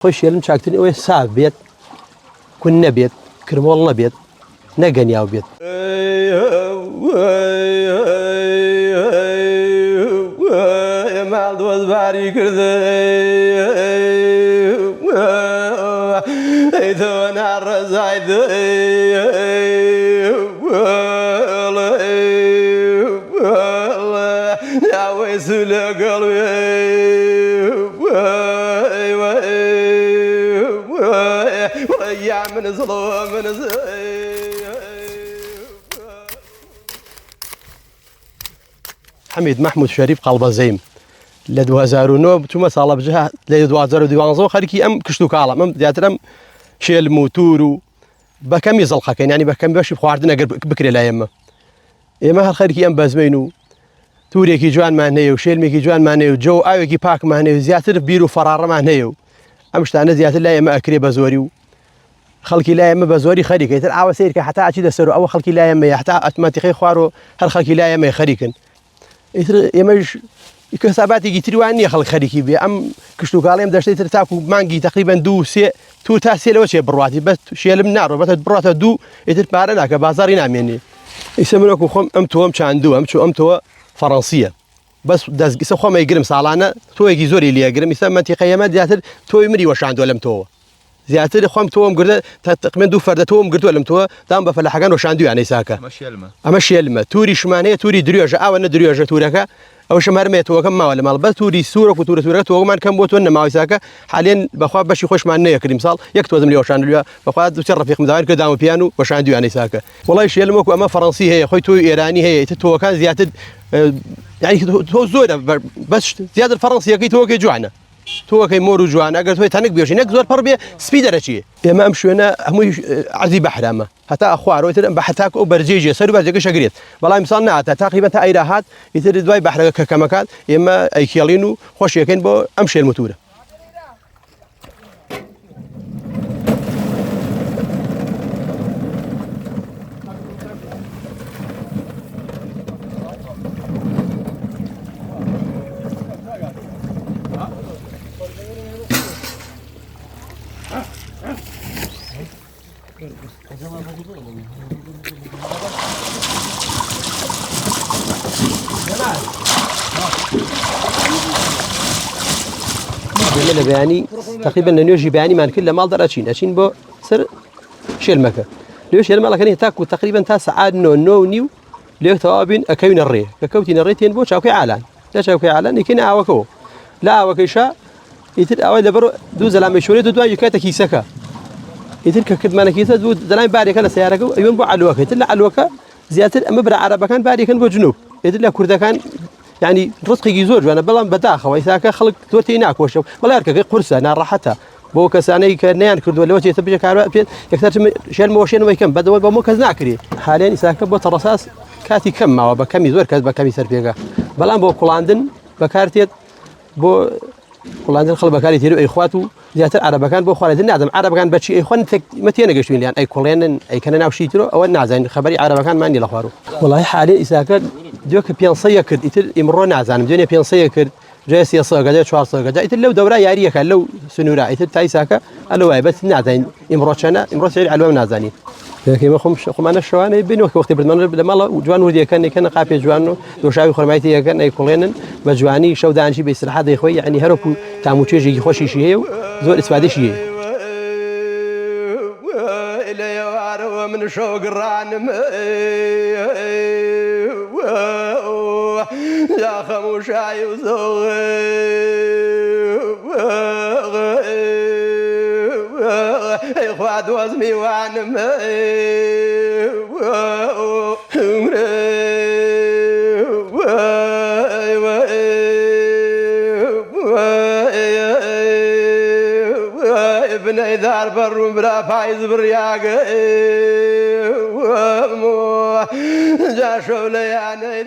خوش يلم شاكتني وين صعب بيت كنا بيت كرم والله بيت نجني أو بيت ما دوز باري كذا إذا أنا رزايد يا ويسل قلبي يا من ظلم من حميد محمود شريف قلب زيم لدو هزارونو ثم صالب جهة لدو هزارو ديوانزو خاركي أم كشتو كعلم أم دياترم شيل موتورو بكم يزلقة كان يعني بكم باش بخواردنا بكري لا يما إما هالخاركي أم بازمينو توري كي جوان معنيه وشيل ميكي جوان معنيه وجو أيو كي باك معنيه زياتر بيرو فرار معنيه أمش تانا زياتر لا يما أكري بزوريو خلقي لا يما بزوري خريك يتر عاو سيرك حتى أشيد السرو أو خلقي لا يما حتى أتماتيخي خوارو هل خلقي لا يما خريكن يتر يماش كسباتي جيتري وعني خلق خريكي بي أم كشتو قال يم دشتي ترتاكو مانجي تقريبا دو سي تو تاسيل وشي برواتي بس شيء من نار بس برواتي دو يتر بارنا كبازاري ناميني يسمونكم خم أمتوهم شاندو أمتوا فرنسية بس داز سخوا ما يقرم صالانة تو يجي زوري اللي يقرم يسمى قيامات زياتر تو يمري وش عنده لم تو زياتر خوام توهم قرده تقريبا دو فرده توهم قرده لم تو دام بفلا حاجان وش عنده يعني ساكا ماشي يلمه توري شمانية توري دريوجة أو أن دريوجة توركا أو شمارمية تو كم ما ولا مال بس توري سورك وتوري سورك تو ما كم بوت ونا ما يساكا حاليا بخوا باش يخش معنا يكرم صال يكتب زملي وش عنده بخوا تشرف يخدم داير كدام بيانو وش عنده يعني ساكا والله شيء يلمك وأما فرنسي هي خوي تو إيراني هي تو كان زيادة يعني تو زورة بس زيادة الفرنسية كي تو كي جوعنا تو كي مورو جوانا أقدر توي تانك بيوش هناك زور بربية سبيدر شيء يا ما أمشي أنا هم عزي بحرامة حتى أخوار ويتر بحتاك أو برجيجي صاروا برجيجي شجريت والله مصنعة تقريبا تأي راحات يتر دواي بحر كمكان يما أي كيالينو خوش يكين بو أمشي الموتورة جميل بياني تقريبا نيوجي بياني من كل مال دراشين أشين بو سر شيل مكة ليش شيل مالك هني تاكو تقريبا تاسع نو نيو ليه توابين أكوين الريه ككوتين الريتين بو شاوكي علان لا شاوكي علان يكين عوكو لا عوكيشا يتر أول دبر دو زلام يشوري دو يكاتا كيسكا يتر ككد مانا كيسا دو زلام باري كان سياركو أيون بو علوكا يتر لا علوكا زيادة أما برا عربا كان باري كان بو جنوب يتر لا كردا كان يعني رزقي زوج وانا بلان بداخه ويساك خلق توتي هناك وشو ولا يركك قرصه نار راحتها بو كساني كنيان كرد ولا وجه تبجي كارو يكثر شيل موشين ويكم بدو بو كزناكري حاليا يساك بو ترصاص كاتي كم ما بكم زور كذا بكم يسرفيغا بلان بو كولاندن بكارتيت بو كولاندن خلق بكاري تيرو اخواتو زياتر عربا كان بو خالد النعم عربا كان بتشي اخوان متينا قشوين يعني اي كولين اي كان ناو شيترو او النعزين خبري عربا كان ما عندي الاخوارو والله حاليا يساك دوك بيانسيه كرد يتر امرو نعزان بدون بيانسيه كرد جاي سياسه قاعد شوار صار قاعد يتر لو دوره ياريه كان لو سنورا يتر تايساكا الو اي بس نعزين امرو شنا امرو سعيد علوم نعزاني كيما خم انا شواني بين وقت برنامج لما جوان ودي كان قافي جوانو دو شاوي خرمايتي كان اي كولين بجواني شو دان شي بيصلح هذا اخوي يعني هركو تاع تشيجي خوشي شي زول استفاده شي من شوق الرانم يا خموشاي وزوغ اخوات وزمي وانم ابن دار بر بلا فايز برياق جا شولي يعني